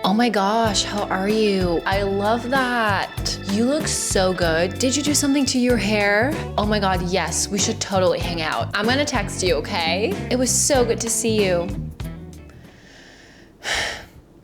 Oh my gosh, how are you? I love that. You look so good. Did you do something to your hair? Oh my God, yes, we should totally hang out. I'm gonna text you, okay? It was so good to see you.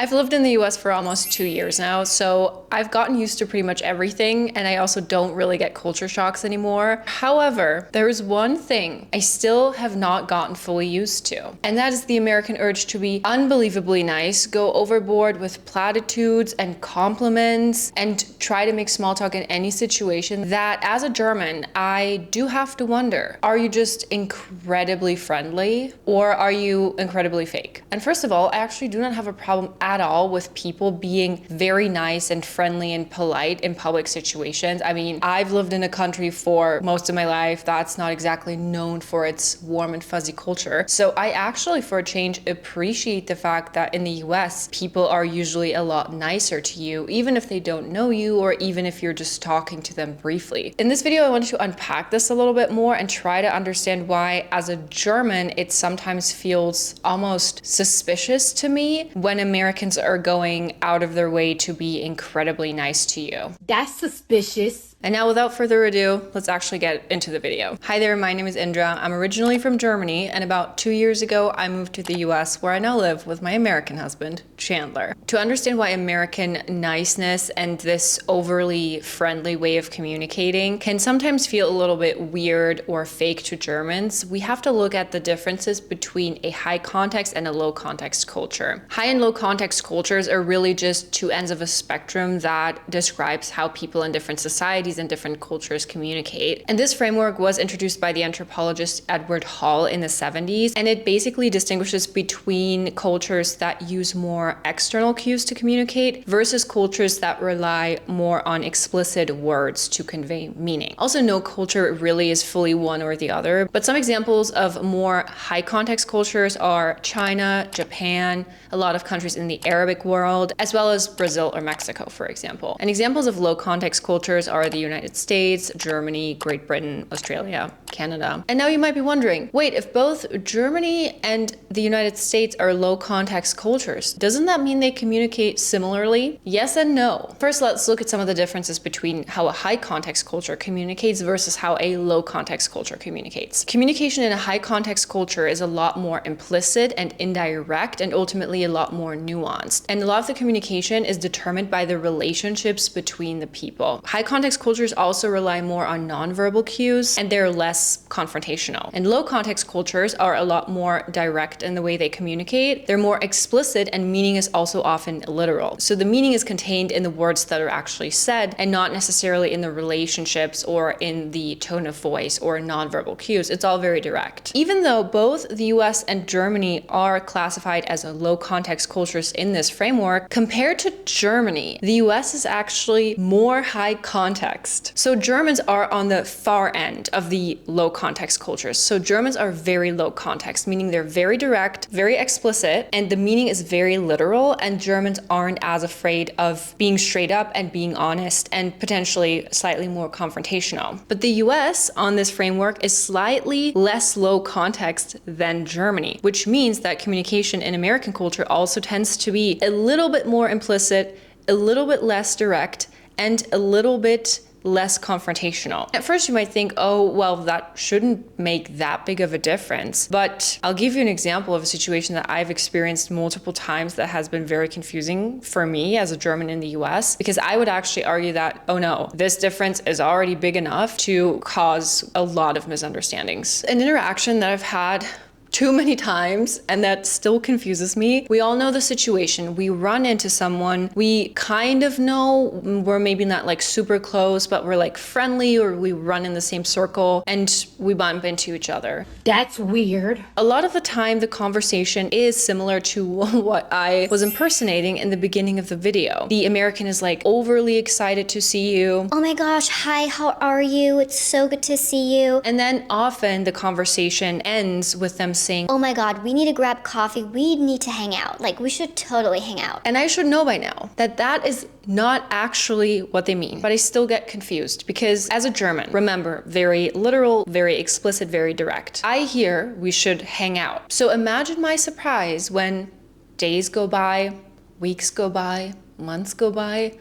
I've lived in the US for almost 2 years now, so I've gotten used to pretty much everything, and I also don't really get culture shocks anymore. However, there is one thing I still have not gotten fully used to, and that is the American urge to be unbelievably nice, go overboard with platitudes and compliments, and try to make small talk in any situation that, as a German, I do have to wonder, are you just incredibly friendly, or are you incredibly fake? And first of all, I actually do not have a problem at all with people being very nice and friendly and polite in public situations. I mean, I've lived in a country for most of my life that's not exactly known for its warm and fuzzy culture. So I actually, for a change, appreciate the fact that in the US, people are usually a lot nicer to you, even if they don't know you or even if you're just talking to them briefly. In this video, I wanted to unpack this a little bit more and try to understand why, as a German, it sometimes feels almost suspicious to me when Americans are going out of their way to be incredibly nice to you. That's suspicious. And now, without further ado, let's actually get into the video. Hi there, my name is Indra. I'm originally from Germany, and about 2 years ago, I moved to the US, where I now live with my American husband, Chandler. To understand why American niceness and this overly friendly way of communicating can sometimes feel a little bit weird or fake to Germans, we have to look at the differences between a high context and a low context culture. High and low context cultures are really just two ends of a spectrum that describes how people in different societies and different cultures communicate. And this framework was introduced by the anthropologist Edward Hall in the 70s, and it basically distinguishes between cultures that use more external cues to communicate versus cultures that rely more on explicit words to convey meaning. Also, no culture really is fully one or the other, but some examples of more high context cultures are China, Japan, a lot of countries in the Arabic world, as well as Brazil or Mexico, for example. And examples of low context cultures are the United States, Germany, Great Britain, Australia, Canada. And now you might be wondering, wait, if both Germany and the United States are low context cultures, doesn't that mean they communicate similarly? Yes and no. First, let's look at some of the differences between how a high context culture communicates versus how a low context culture communicates. Communication in a high context culture is a lot more implicit and indirect and ultimately a lot more nuanced. And a lot of the communication is determined by the relationships between the people. High context cultures also rely more on nonverbal cues, and they're less confrontational. And low context cultures are a lot more direct in the way they communicate. They're more explicit, and meaning is also often literal. So the meaning is contained in the words that are actually said and not necessarily in the relationships or in the tone of voice or nonverbal cues. It's all very direct. Even though both the US and Germany are classified as a low context cultures in this framework, compared to Germany, the US is actually more high context. So Germans are on the far end of the low context cultures. So Germans are very low context, meaning they're very direct, very explicit, and the meaning is very literal, and Germans aren't as afraid of being straight up and being honest and potentially slightly more confrontational. But the US on this framework is slightly less low context than Germany, which means that communication in American culture also tends to be a little bit more implicit, a little bit less direct, and a little bit less confrontational. At first you might think, oh, well, that shouldn't make that big of a difference. But I'll give you an example of a situation that I've experienced multiple times that has been very confusing for me as a German in the US, because I would actually argue that, oh no, this difference is already big enough to cause a lot of misunderstandings. An interaction that I've had too many times, and that still confuses me. We all know the situation. We run into someone, we kind of know, we're maybe not like super close, but we're like friendly, or we run in the same circle and we bump into each other. That's weird. A lot of the time, the conversation is similar to what I was impersonating in the beginning of the video. The American is like overly excited to see you. Oh my gosh, hi, how are you? It's so good to see you. And then often the conversation ends with them saying, oh my God, we need to grab coffee. We need to hang out. Like, we should totally hang out. And I should know by now that that is not actually what they mean, but I still get confused because as a German, remember, very literal, very explicit, very direct. I hear we should hang out. So imagine my surprise when days go by, weeks go by, months go by,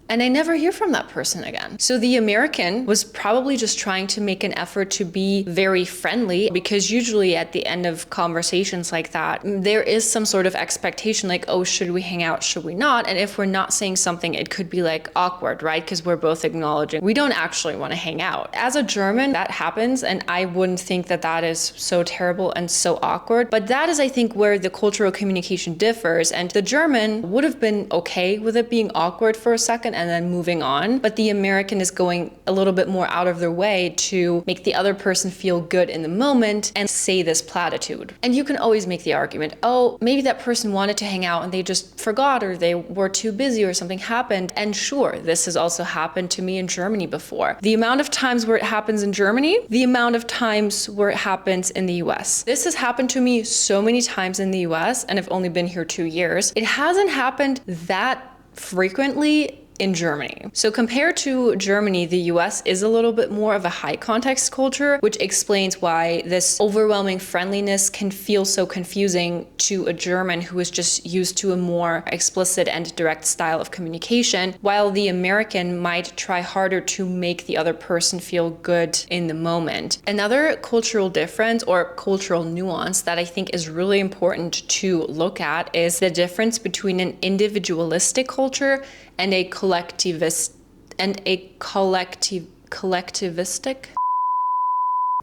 and I never hear from that person again. So the American was probably just trying to make an effort to be very friendly, because usually at the end of conversations like that, there is some sort of expectation like, oh, should we hang out? Should we not? And if we're not saying something, it could be like awkward, right? Because we're both acknowledging we don't actually want to hang out. As a German, that happens, and I wouldn't think that that is so terrible and so awkward. But that is, I think, where the cultural communication differs. And the German would have been okay with it being awkward for a second and then moving on. But the American is going a little bit more out of their way to make the other person feel good in the moment and say this platitude. And you can always make the argument, oh, maybe that person wanted to hang out and they just forgot, or they were too busy, or something happened. And sure, this has also happened to me in Germany before. The amount of times where it happens in Germany, the amount of times where it happens in the US. This has happened to me so many times in the US, and I've only been here 2 years. It hasn't happened that frequently in Germany. So compared to Germany, the US is a little bit more of a high context culture, which explains why this overwhelming friendliness can feel so confusing to a German who is just used to a more explicit and direct style of communication, while the American might try harder to make the other person feel good in the moment. Another cultural difference or cultural nuance that I think is really important to look at is the difference between an individualistic culture and a collectivistic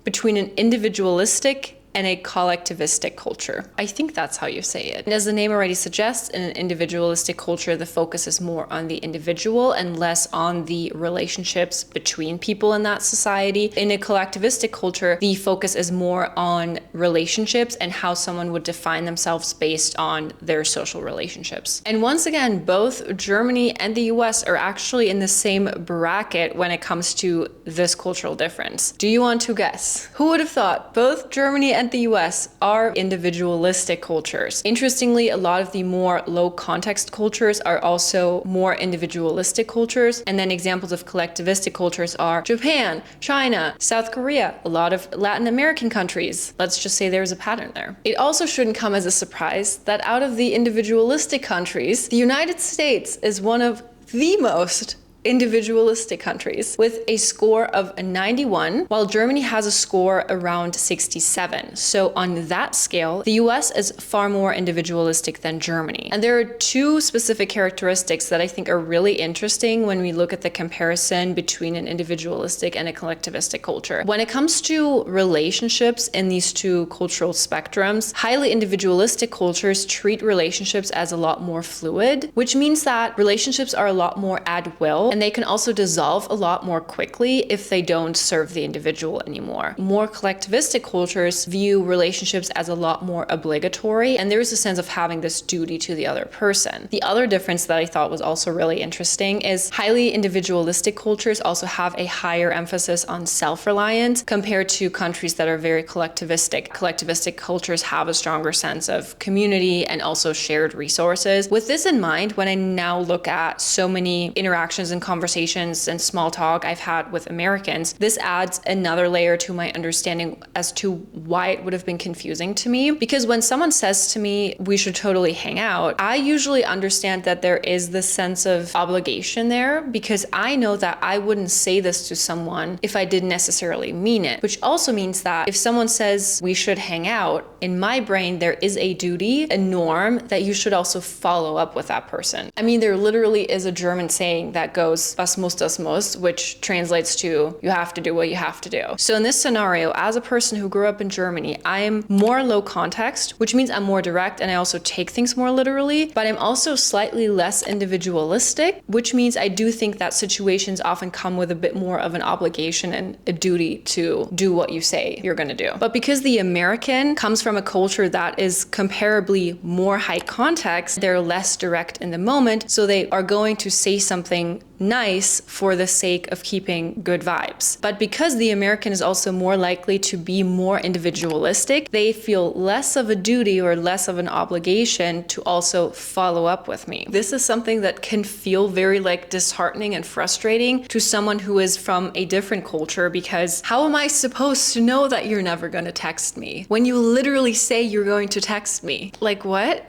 between an individualistic and a collectivistic culture. I think that's how you say it. And as the name already suggests, in an individualistic culture, the focus is more on the individual and less on the relationships between people in that society. In a collectivistic culture, the focus is more on relationships and how someone would define themselves based on their social relationships. And once again, both Germany and the US are actually in the same bracket when it comes to this cultural difference. Do you want to guess? Who would have thought both Germany and the US are individualistic cultures? Interestingly, a lot of the more low context cultures are also more individualistic cultures. And then examples of collectivistic cultures are Japan, China, South Korea, a lot of Latin American countries. Let's just say there's a pattern there. It also shouldn't come as a surprise that out of the individualistic countries, the United States is one of the most individualistic countries with a score of 91, while Germany has a score around 67. So on that scale, the US is far more individualistic than Germany. And there are two specific characteristics that I think are really interesting when we look at the comparison between an individualistic and a collectivistic culture. When it comes to relationships in these two cultural spectrums, highly individualistic cultures treat relationships as a lot more fluid, which means that relationships are a lot more at will, and they can also dissolve a lot more quickly if they don't serve the individual anymore. More collectivistic cultures view relationships as a lot more obligatory, and there's a sense of having this duty to the other person. The other difference that I thought was also really interesting is highly individualistic cultures also have a higher emphasis on self-reliance compared to countries that are very collectivistic. Collectivistic cultures have a stronger sense of community and also shared resources. With this in mind, when I now look at so many interactions and conversations and small talk I've had with Americans, this adds another layer to my understanding as to why it would have been confusing to me. Because when someone says to me, we should totally hang out, I usually understand that there is this sense of obligation there, because I know that I wouldn't say this to someone if I didn't necessarily mean it, which also means that if someone says we should hang out, in my brain, there is a duty, a norm that you should also follow up with that person. I mean, there literally is a German saying that goes, was muss, which translates to you have to do what you have to do. So in this scenario, as a person who grew up in Germany, I am more low context, which means I'm more direct and I also take things more literally, but I'm also slightly less individualistic, which means I do think that situations often come with a bit more of an obligation and a duty to do what you say you're gonna do. But because the American comes from a culture that is comparably more high context, they're less direct in the moment, so they are going to say something nice for the sake of keeping good vibes. But because the American is also more likely to be more individualistic, they feel less of a duty or less of an obligation to also follow up with me. This is something that can feel very disheartening and frustrating to someone who is from a different culture, because how am I supposed to know that you're never going to text me when you literally say you're going to text me? Like, what?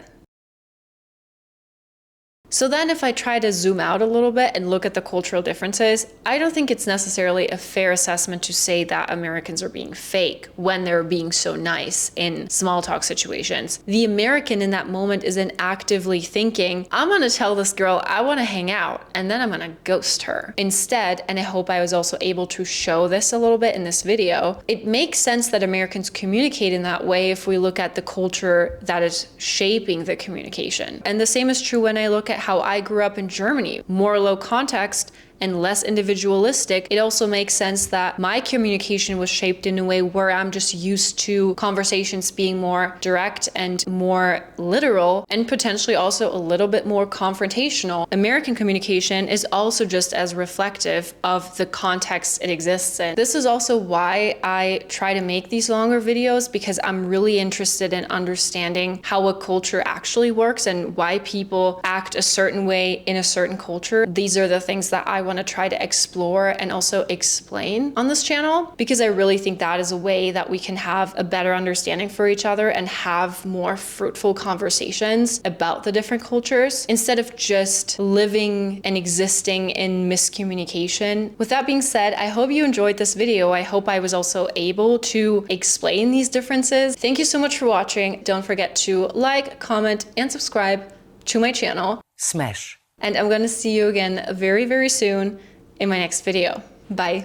So then if I try to zoom out a little bit and look at the cultural differences, I don't think it's necessarily a fair assessment to say that Americans are being fake when they're being so nice in small talk situations. The American in that moment isn't actively thinking, I'm gonna tell this girl I wanna hang out and then I'm gonna ghost her. Instead, and I hope I was also able to show this a little bit in this video, it makes sense that Americans communicate in that way if we look at the culture that is shaping the communication. And the same is true when I look at how I grew up in Germany, more low context and less individualistic. It also makes sense that my communication was shaped in a way where I'm just used to conversations being more direct and more literal and potentially also a little bit more confrontational. American communication is also just as reflective of the context it exists in. This is also why I try to make these longer videos, because I'm really interested in understanding how a culture actually works and why people act a certain way in a certain culture. These are the things that I want to try to explore and also explain on this channel, because I really think that is a way that we can have a better understanding for each other and have more fruitful conversations about the different cultures instead of just living and existing in miscommunication. With that being said, I hope you enjoyed this video. I hope I was also able to explain these differences. Thank you so much for watching. Don't forget to like, comment, and subscribe to my channel. Smash. And I'm gonna see you again very, very soon in my next video. Bye.